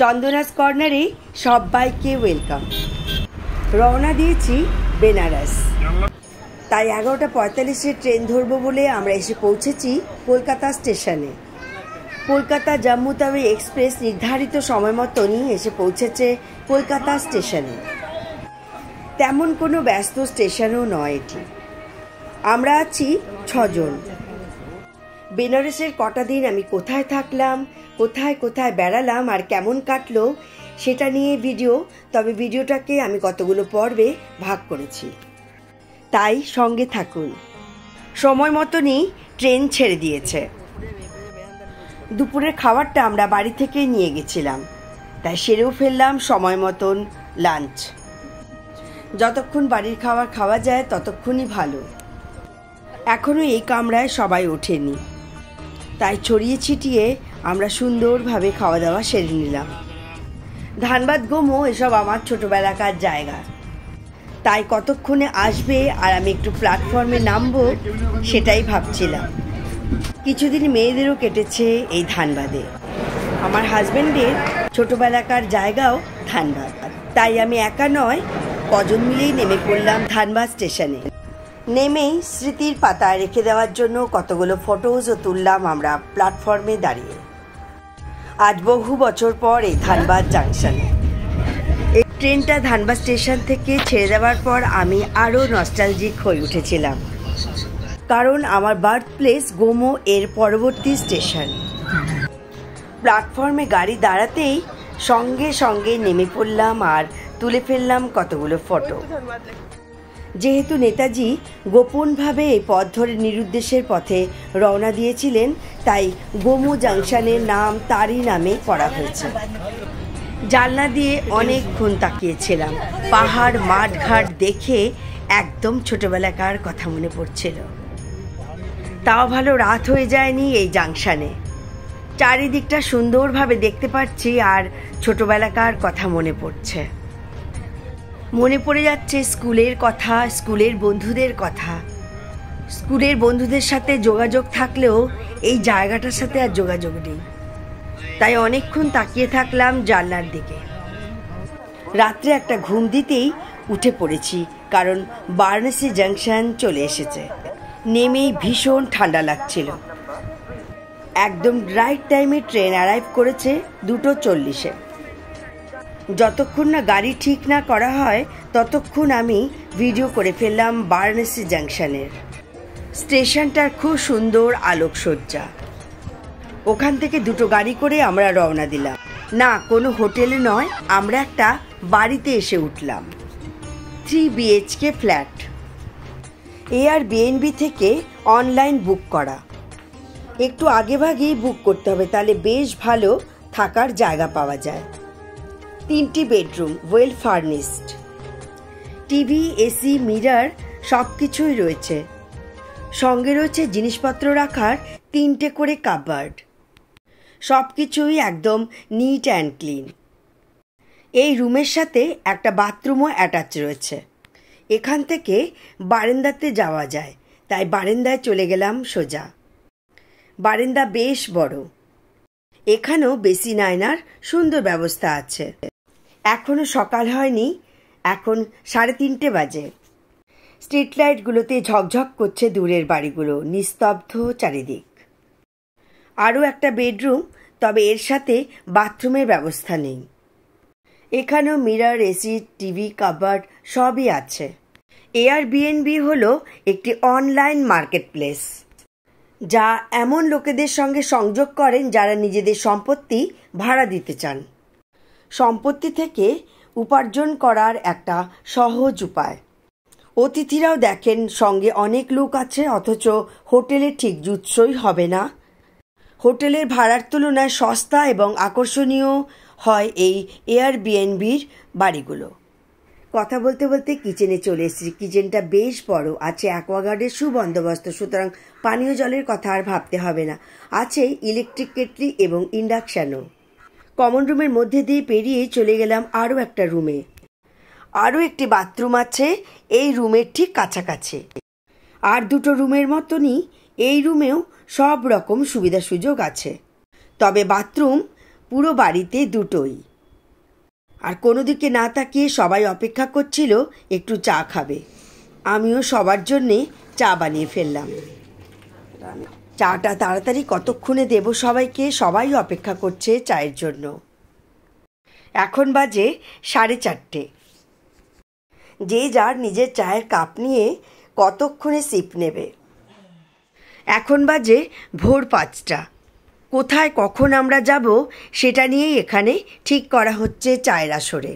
চন্দনাস কর্নারে সবাইকে ওয়েলকাম। রওনা দিয়েছি বেনারস। তাই 11:45 ট্রেন ধরবো বলে আমরা এসে পৌঁছেছি কলকাতা স্টেশনে। কলকাতা জম্মু তাওই এক্সপ্রেস নির্ধারিত সময় মতনই এসে পৌঁছেছে কলকাতা স্টেশনে। তেমন কোনো ব্যস্ত স্টেশনও নয় এটি। আমরা আছি 6 জন। বেনারসের কটা দিন আমি কোথায় থাকলাম, কোথায় কোথায় বেড়ালাম আর কেমন কাটলো সেটা নিয়ে ভিডিও, তবে ভিডিওটাকে আমি কতগুলো পর্বে ভাগ করেছি, তাই সঙ্গে থাকুন। সময় মতনই ট্রেন ছেড়ে দিয়েছে। দুপুরের খাবারটা আমরা বাড়ি থেকে নিয়ে গেছিলাম, তাই সেরেও ফেললাম সময় মতন লাঞ্চ। যতক্ষণ বাড়ির খাবার খাওয়া যায় ততক্ষণই ভালো। এখনও এই কামরায় সবাই ওঠেনি, তাই ছড়িয়ে ছিটিয়ে আমরা সুন্দরভাবে খাওয়া দাওয়া সেরে নিলাম। ধানবাদ গোমো এসব আমার ছোটবেলাকার জায়গা, তাই কতক্ষণে আসবে আর আমি একটু প্ল্যাটফর্মে নামবো সেটাই ভাবছিলাম। কিছুদিন মেয়েদেরও কেটেছে এই ধানবাদে। আমার হাজবেন্ডের ছোটবেলাকার জায়গাও ধানবাদ, তাই আমি একা নয়, কজন মিলেই নেমে পড়লাম ধানবাদ স্টেশনে। নেমেই স্মৃতির পাতায় রেখে দেওয়ার জন্য কতগুলো ফটোজও তুললাম আমরা প্ল্যাটফর্মে দাঁড়িয়ে। আজ বহু বছর পর এই ধানবাদ জাংশনে। এই ট্রেনটা ধানবাদ স্টেশন থেকে ছেড়ে দেওয়ার পর আমি আরও নস্টালজিক হয়ে উঠেছিলাম, কারণ আমার বার্থ প্লেস গোমো এর পরবর্তী স্টেশন। প্ল্যাটফর্মে গাড়ি দাঁড়াতেই সঙ্গে সঙ্গে নেমে পড়লাম আর তুলে ফেললাম কতগুলো ফটো। যেহেতু নেতাজি গোপনভাবে এই পথ ধরে নিরুদ্দেশের পথে রওনা দিয়েছিলেন, তাই গোমো জাংশনের নাম তারই নামে করা হয়েছে। জানলা দিয়ে অনেকক্ষণ তাকিয়েছিলাম। পাহাড় মাঠ ঘাট দেখে একদম ছোটবেলাকার কথা মনে পড়ছিল। তাও ভালো রাত হয়ে যায়নি এই জাংশনে। চারিদিকটা সুন্দরভাবে দেখতে পাচ্ছি আর ছোটবেলাকার কথা মনে পড়ছে। মনে পড়ে যাচ্ছে স্কুলের কথা, স্কুলের বন্ধুদের কথা। স্কুলের বন্ধুদের সাথে যোগাযোগ থাকলেও এই জায়গাটার সাথে আর যোগাযোগ নেই, তাই অনেকক্ষণ তাকিয়ে থাকলাম জানলার দিকে। রাত্রে একটা ঘুম দিতেই উঠে পড়েছি, কারণ বারাণসী জাংশন চলে এসেছে। নেমেই ভীষণ ঠান্ডা লাগছিল। একদম রাইট টাইমে ট্রেন অ্যারাইভ করেছে 2:40-এ। যতক্ষণ না গাড়ি ঠিক না করা হয় ততক্ষণ আমি ভিডিও করে ফেললাম বারাণসী জাংশনের। স্টেশনটার খুব সুন্দর আলোকসজ্জা। ওখান থেকে 2টো গাড়ি করে আমরা রওনা দিলাম। না, কোনো হোটেলে নয়, আমরা একটা বাড়িতে এসে উঠলাম। 3 BHK ফ্ল্যাট। Airbnb থেকে অনলাইন বুক করা। একটু আগেভাগেই বুক করতে হবে, তাহলে বেশ ভালো থাকার জায়গা পাওয়া যায়। 3টি bedroom, well furnished. TV, AC, mirror সব কিছুই রয়েছে। সঙ্গে রয়েছে জিনিসপত্র রাখার 3টে করে কাপবোর্ড। সব কিছুই একদম নিট অ্যান্ড ক্লিন। এই রুমের সাথে একটা বাথরুমও অ্যাটাচ রয়েছে। এখান থেকে বারান্দাতে যাওয়া যায়, তাই বারান্দায় চলে গেলাম সোজা। বারান্দা বেশ বড়। এখানেও বেসিন আয়নার সুন্দর ব্যবস্থা আছে। এখনো সকাল হয়নি, এখন 3:30 বাজে। স্ট্রিট লাইটগুলোতে ঝকঝক করছে দূরের বাড়িগুলো, নিস্তব্ধ চারিদিক। আরও একটা বেডরুম, তবে এর সাথে বাথরুমের ব্যবস্থা নেই। এখানেও মিরর, এসি, টিভি, কাপবোর্ড সবই আছে। Airbnb হলো একটি অনলাইন মার্কেট প্লেস, যা এমন লোকেদের সঙ্গে সংযোগ করেন যারা নিজেদের সম্পত্তি ভাড়া দিতে চান। সম্পত্তি থেকে উপার্জন করার একটা সহজ উপায়। অতিথিরাও দেখেন সঙ্গে অনেক লোক আছে, অথচ হোটেলে ঠিক জুৎসই হবে না। হোটেলের ভাড়ার তুলনায় সস্তা এবং আকর্ষণীয় হয় এই Airbnb'র বাড়িগুলো। কথা বলতে বলতে কিচেনে চলে এসেছি। কিচেনটা বেশ বড়, আছে অ্যাকোয়াগার্ডের সুবন্দোবস্ত, সুতরাং পানীয় জলের কথা আর ভাবতে হবে না। আছে ইলেকট্রিক কেটলি এবং ইন্ডাকশানও। কমন রুমের মধ্যে দিয়ে পেরিয়ে চলে গেলাম আরও একটা রুমে। আরও একটি বাথরুম আছে এই রুমের ঠিক কাছাকাছি। আর 2টো রুমের মতনই এই রুমেও সব রকম সুবিধা সুযোগ আছে, তবে বাথরুম পুরো বাড়িতে 2টোই। আর কোনো দিকে না তাকিয়ে সবাই অপেক্ষা করছিল একটু চা খাবে। আমিও সবার জন্যে চা বানিয়ে ফেললাম। চাটা তাড়াতাড়ি কতক্ষণে দেব সবাইকে, সবাই অপেক্ষা করছে চায়ের জন্য। এখন বাজে 4:30। যে যার নিজের চায়ের কাপ নিয়ে কতক্ষণে সিপ নেবে। এখন বাজে ভোর 5টা। কোথায় কখন আমরা যাব সেটা নিয়েই এখানে ঠিক করা হচ্ছে চায়ের আসরে।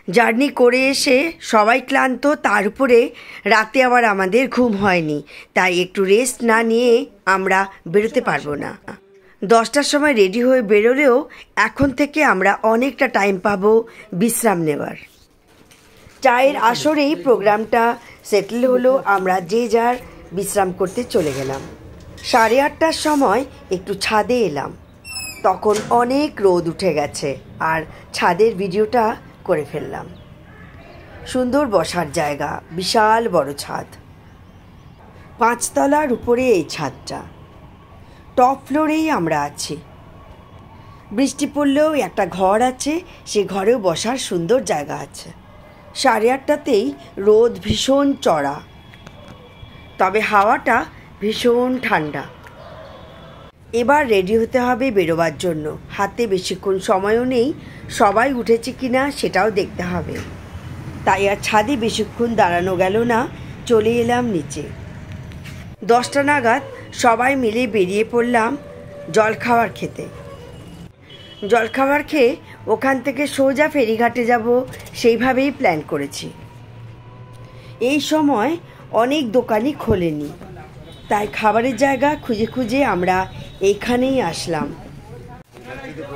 জার্নি করে এসে সবাই ক্লান্ত, তার উপরে রাতে আবার আমাদের ঘুম হয়নি, তাই একটু রেস্ট না নিয়ে আমরা বেরোতে পারবো না। 10টার সময় রেডি হয়ে বেরোলেও এখন থেকে আমরা অনেকটা টাইম পাবো বিশ্রাম নেওয়ার। চায়ের আসরেই প্রোগ্রামটা সেটেল হলো, আমরা যে যার বিশ্রাম করতে চলে গেলাম। 8:30টার সময় একটু ছাদে এলাম, তখন অনেক রোদ উঠে গেছে আর ছাদের ভিডিওটা করে ফেললাম। সুন্দর বসার জায়গা, বিশাল বড় ছাদ, 5 তলার উপরে এই ছাদটা। টপ ফ্লোরেই আমরা আছি। বৃষ্টি পড়লেও একটা ঘর আছে, সে ঘরেও বসার সুন্দর জায়গা আছে। 8:30টাতেই রোদ ভীষণ চড়া, তবে হাওয়াটা ভীষণ ঠান্ডা। এবার রেডি হতে হবে বেরোবার জন্য। হাতে বেশিক্ষণ সময়ও নেই, সবাই উঠেছে কিনা সেটাও দেখতে হবে। তাই আর ছাদে বেশিক্ষণ দাঁড়ানো গেল না, চলে এলাম নিচে। 10টা নাগাদ সবাই মিলে বেরিয়ে পড়লাম জলখাবার খেতে। জলখাবার খেয়ে ওখান থেকে সোজা ফেরিঘাটে যাব, সেইভাবেই প্ল্যান করেছি। এই সময় অনেক দোকানই খোলেনি, তাই খাবারের জায়গা খুঁজে খুঁজে আমরা এইখানেই আসলাম।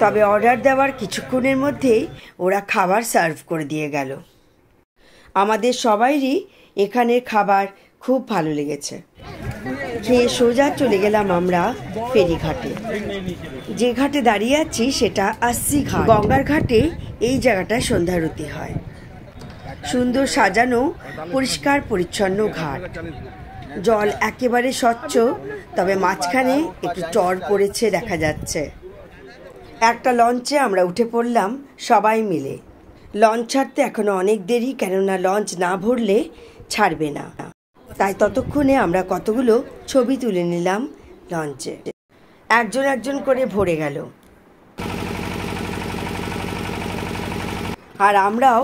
তবে অর্ডার দেওয়ার কিছুক্ষণের মধ্যেই ওরা খাবার সার্ভ করে দিয়ে গেল। আমাদের সবাইরই এখানের খাবার খুব ভালো লেগেছে। খেয়ে সোজা চলে গেলাম আমরা ফেরিঘাটে। যে ঘাটে দাঁড়িয়ে আছি সেটা আস্সি ঘাট। গঙ্গার ঘাটে এই জায়গাটায় সন্ধ্যারতি হয়। সুন্দর সাজানো, পরিষ্কার পরিচ্ছন্ন ঘাট। জল একেবারে স্বচ্ছ, তবে মাঝখানে একটু চর পড়েছে দেখা যাচ্ছে। একটা লঞ্চে আমরা উঠে পড়লাম সবাই মিলে। লঞ্চ ছাড়তে এখনো অনেক দেরি, কেননা লঞ্চ না ভরলে ছাড়বে না। তাই ততক্ষণে আমরা কতগুলো ছবি তুলে নিলাম লঞ্চে। একজন একজন করে ভরে গেল, আর আমরাও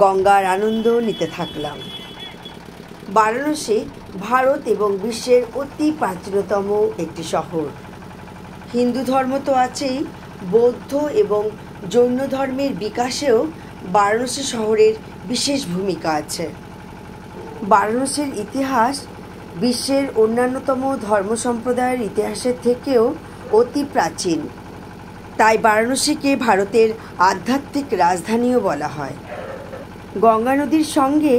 গঙ্গার আনন্দ নিতে থাকলাম। বারাণসী ভারত এবং বিশ্বের অতি প্রাচীনতম একটি শহর। হিন্দু ধর্ম তো আছেই, বৌদ্ধ এবং জৈন ধর্মের বিকাশেও বারাণসী শহরের বিশেষ ভূমিকা আছে। বারাণসীর ইতিহাস বিশ্বের অন্যান্যতম ধর্ম সম্প্রদায়ের ইতিহাসের থেকেও অতি প্রাচীন, তাই বারাণসীকে ভারতের আধ্যাত্মিক রাজধানীও বলা হয়। গঙ্গা নদীর সঙ্গে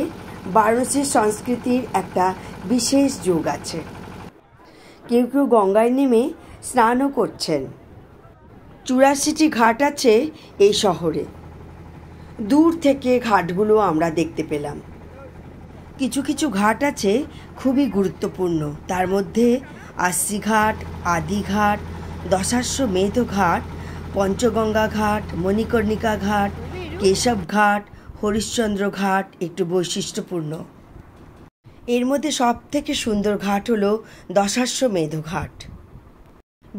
বারাণসীর সংস্কৃতির একটা বিশেষ যোগ আছে। কেউ কেউ গঙ্গায় নেমে স্নানও করছেন। 84টি ঘাট আছে এই শহরে। দূর থেকে ঘাটগুলো আমরা দেখতে পেলাম। কিছু কিছু ঘাট আছে খুবই গুরুত্বপূর্ণ, তার মধ্যে আস্সি ঘাট, আদি ঘাট, দশাশ্বমেধ ঘাট, পঞ্চগঙ্গা ঘাট, মণিকর্ণিকা ঘাট, কেশব ঘাট, হরিশ্চন্দ্র ঘাট একটু বৈশিষ্ট্যপূর্ণ। এর মধ্যে সব থেকে সুন্দর ঘাট হলো দশাশ্বমেধ ঘাট।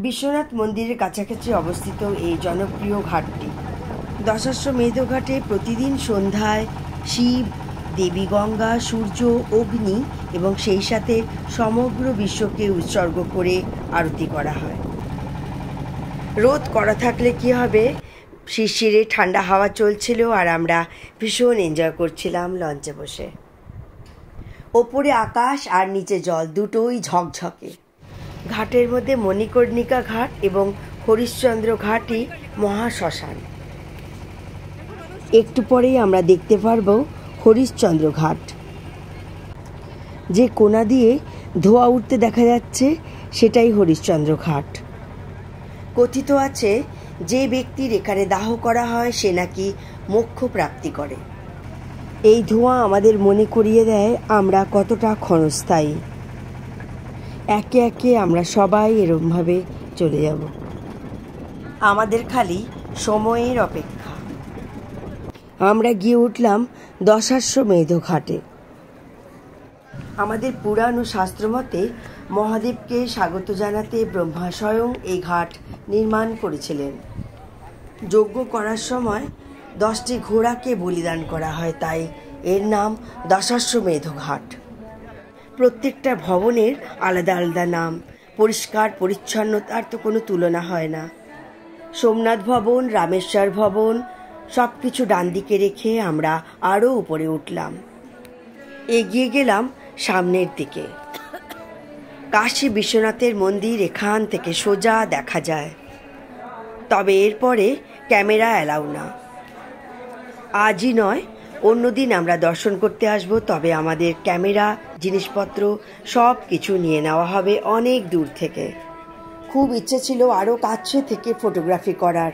বিশ্বনাথ মন্দিরের কাছাকাছি অবস্থিত এই জনপ্রিয় ঘাটটি। দশাশ্বমেধ ঘাটে প্রতিদিন সন্ধ্যায় শিব, দেবী গঙ্গা, সূর্য, অগ্নি এবং সেই সাথে সমগ্র বিশ্বকে উৎসর্গ করে আরতি করা হয়। রোদ কড়া থাকলে কি হবে, শিরশিরে ঠান্ডা হাওয়া চলছিল আর আমরা ভীষণ এনজয় করছিলাম লঞ্চে বসে। ওপরে আকাশ আর নিচে জল দুটোই ঝকঝকে। ঘাটের মধ্যে মণিকর্ণিকা ঘাট এবং হরিশ্চন্দ্র ঘাটই মহাশ্মশান। একটু পরেই আমরা দেখতে পারবো হরিশ্চন্দ্র ঘাট। যে কোণা দিয়ে ধোঁয়া উঠতে দেখা যাচ্ছে সেটাই হরিশ্চন্দ্র ঘাট। কথিত আছে যে ব্যক্তির এখানে দাহ করা হয় সে নাকি মোক্ষ প্রাপ্তি করে। এই ধোঁয়া আমাদের মনে করিয়ে দেয় আমরা কতটা ক্ষণস্থায়ী। একে একে আমরা সবাই এরমভাবে চলে যাব। আমাদের খালি সময়ের অপেক্ষা। আমরা গিয়ে উঠলাম দশাশ্বমেধ ঘাটে। আমাদের পুরাণ ও শাস্ত্রমতে মহাদেবকে স্বাগত জানাতে ব্রহ্মা স্বয়ং এই ঘাট নির্মাণ করেছিলেন। যজ্ঞ করার সময় 10টি ঘোড়াকে বলিদান করা হয়, তাই এর নাম দশাশ্বমেধ ঘাট। প্রত্যেকটা ভবনের আলাদা আলাদা নাম। পরিষ্কার পরিচ্ছন্নতার তো কোনো তুলনা হয় না। সোমনাথ ভবন, রামেশ্বর ভবন সব কিছু ডান দিকে রেখে আমরা আরও উপরে উঠলাম। এগিয়ে গেলাম সামনের দিকে। কাশী বিশ্বনাথের মন্দির এখান থেকে সোজা দেখা যায়, তবে এরপরে ক্যামেরা অ্যালাউ না। আজই নয়, অন্যদিন আমরা দর্শন করতে আসব, তবে আমাদের ক্যামেরা, জিনিসপত্র সব কিছু নিয়ে নেওয়া হবে অনেক দূর থেকে। খুব ইচ্ছে ছিল আরও কাছে থেকে ফটোগ্রাফি করার,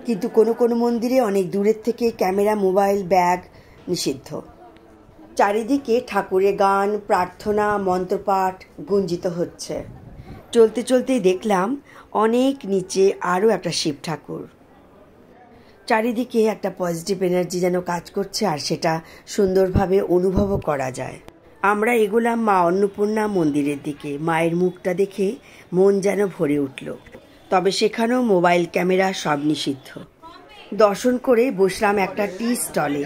কিন্তু কোনো কোনো মন্দিরে অনেক দূরের থেকে ক্যামেরা, মোবাইল, ব্যাগ নিষিদ্ধ। চারিদিকে ঠাকুরের গান, প্রার্থনা, মন্ত্রপাঠ গুঞ্জিত হচ্ছে। চলতে চলতেই দেখলাম অনেক নিচে আরও একটা শিব ঠাকুর। চারিদিকে একটা পজিটিভ এনার্জি যেন কাজ করছে, আর সেটা সুন্দরভাবে অনুভবও করা যায়। আমরা এগোলাম মা অন্নপূর্ণা মন্দিরের দিকে। মায়ের মুখটা দেখে মন যেন ভরে উঠল, তবে সেখানেও মোবাইল, ক্যামেরা সব নিষিদ্ধ। দর্শন করে বসলাম একটা টি স্টলে।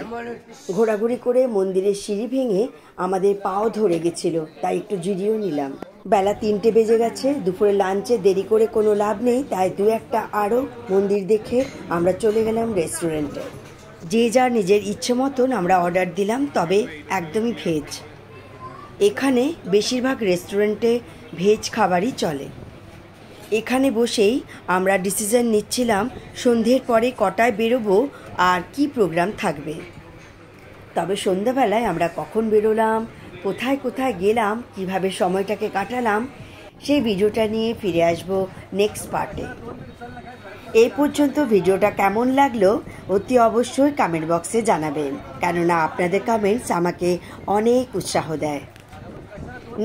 ঘোরাঘুরি করে মন্দিরের সিঁড়ি ভেঙে আমাদের পাও ধরে গেছিল, তাই একটু জিরিয়েও নিলাম। বেলা 3টে বেজে গেছে। দুপুরে লাঞ্চে দেরি করে কোনো লাভ নেই, তাই দু একটা আরও মন্দির দেখে আমরা চলে গেলাম রেস্টুরেন্টে। যে যার নিজের ইচ্ছে মতন আমরা অর্ডার দিলাম, তবে একদমই ভেজ। এখানে বেশিরভাগ রেস্টুরেন্টে ভেজ খাবারই চলে। এখানে বসেই আমরা ডিসিশন নিচ্ছিলাম সন্ধ্যের পরে কটায় বেরোবো আর কি প্রোগ্রাম থাকবে। তবে সন্ধ্যাবেলায় আমরা কখন বেরোলাম, কোথায় কোথায় গেলাম, কিভাবে সময়টাকে কাটালাম, সেই ভিডিওটা নিয়ে ফিরে আসবো নেক্সট পার্টে। এই পর্যন্ত ভিডিওটা কেমন লাগলো অতি অবশ্যই কমেন্ট বক্সে জানাবেন, কেননা আপনাদের কমেন্টস আমাকে অনেক উৎসাহ দেয়।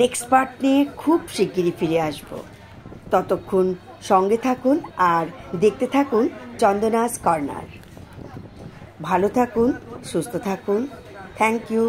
নেক্সট পার্ট নিয়ে খুব শিগগিরই ফিরে আসবো। ততক্ষণ সঙ্গে থাকুন আর দেখতে থাকুন চন্দনাস কর্নার। ভালো থাকুন, সুস্থ থাকুন। Thank you.